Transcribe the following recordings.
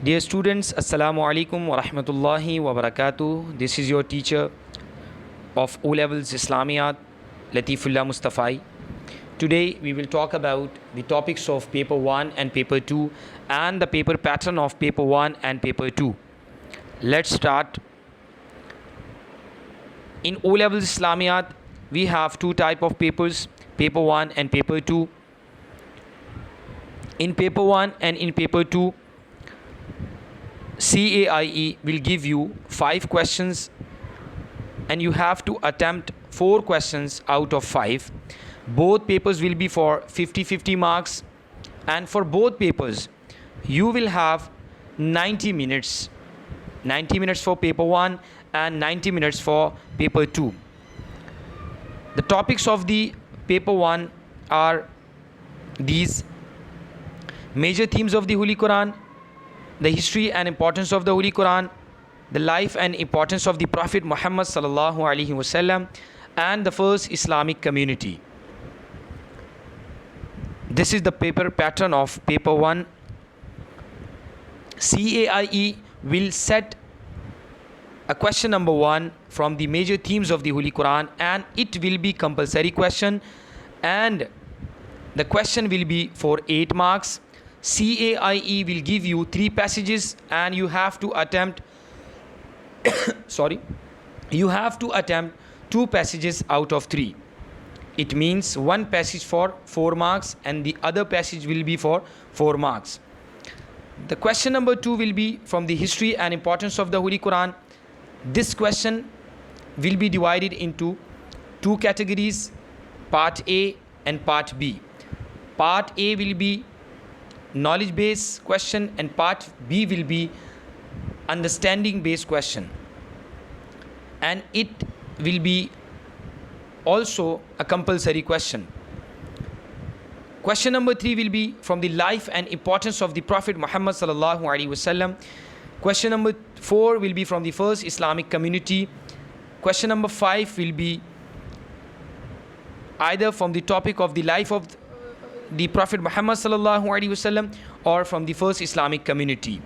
Dear students, Assalamu alaikum wa rahmatullahi wa barakatuh. This is your teacher of O Levels Islamiyat, Latifullah Mustafai. Today we will talk about the topics of paper 1 and paper 2 and the paper pattern of paper 1 and paper 2. Let's start. In O Levels Islamiyat, we have two type of papers, paper 1 and paper 2. In paper 1 and in paper 2, CAIE will give you 5 questions and you have to attempt 4 questions out of 5. Both papers will be for 50-50 marks, and for both papers you will have 90 minutes. 90 minutes for paper 1 and 90 minutes for paper 2. The topics of the paper 1 are these: major themes of the Holy Quran, the history and importance of the Holy Quran, the life and importance of the Prophet Muhammad sallallahu alaihi wasallam, and the first Islamic community. This is the paper pattern of paper 1. CAIE will set a question number 1 from the major themes of the Holy Quran, and it will be compulsory question, and the question will be for 8 marks. CAIE will give you 3 passages and you have to attempt you have to attempt 2 passages out of 3. It means one passage for 4 marks and the other passage will be for 4 marks. The question number 2 will be from the history and importance of the Holy Quran. This question will be divided into 2 categories, part A and part B. Part A will be knowledge based question and part B will be understanding based question, and it will be also a compulsory question. Question number 3 will be from the life and importance of the Prophet Muhammad sallallahu alaihi wasallam. Question number 4 will be from the first Islamic community. Question number 5 will be either from the topic of the life of the Prophet Muhammad sallallahu alaihi wasallam or from the first Islamic community.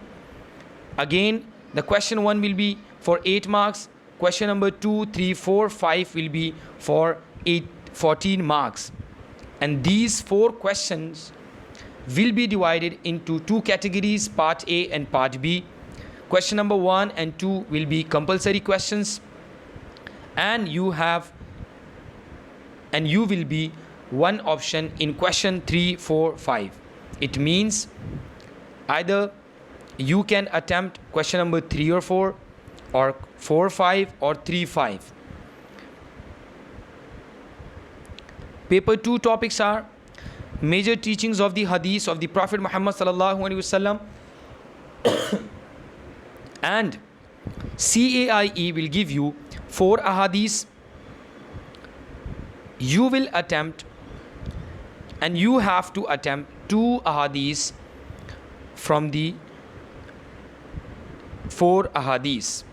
Again, the question 1 will be for 8 marks. Question number 2, 3, 4, 5 will be for 14 marks. And these 4 questions will be divided into 2 categories, part A and part B. Question number 1 and 2 will be compulsory questions, and you will be one option in question 3, 4, 5. It means either you can attempt question number 3 or 4 or 4, 5 or 3, 5. Paper 2 topics are major teachings of the hadith of the Prophet Muhammad sallallahu alaihi wasallam, and CAIE will give you 4 ahadith. You will attempt and you have to attempt 2 ahadith from the 4 ahadith.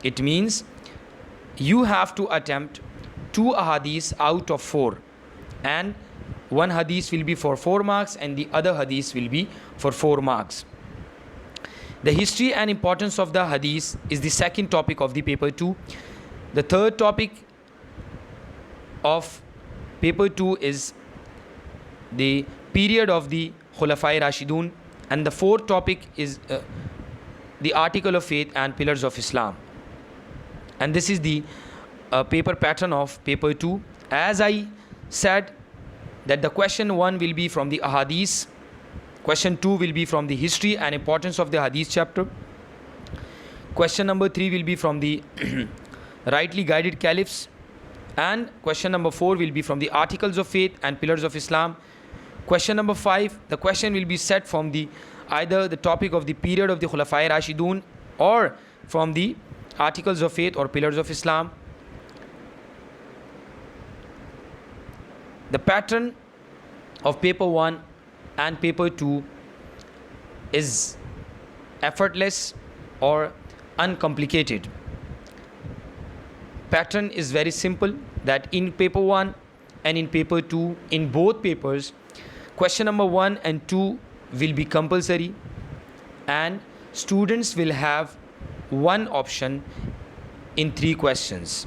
It means you have to attempt 2 ahadith out of 4, and one hadith will be for 4 marks and the other hadith will be for 4 marks. The history and importance of the hadith is the second topic of the paper 2. The third topic of paper 2 is the period of the Khulafai Rashidun, and the fourth topic is the article of faith and pillars of Islam. And this is the paper pattern of paper 2. As I said, that the question 1 will be from the ahadith, question 2 will be from the history and importance of the hadith chapter, question number 3 will be from the rightly guided caliphs, and question number 4 will be from the articles of faith and pillars of Islam. Question number 5, the question will be set from the either the topic of the period of the Khulafai Rashidun or from the articles of faith or pillars of Islam. The pattern of paper 1 and paper 2 is effortless or uncomplicated. Pattern is very simple, that in paper 1 and in paper 2, in both papers, question number 1 and 2 will be compulsory, and students will have one option in 3 questions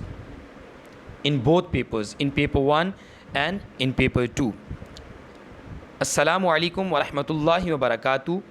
in both papers, in paper 1 and in paper 2. Assalamu alaikum wa rahmatullahi wa barakatuh.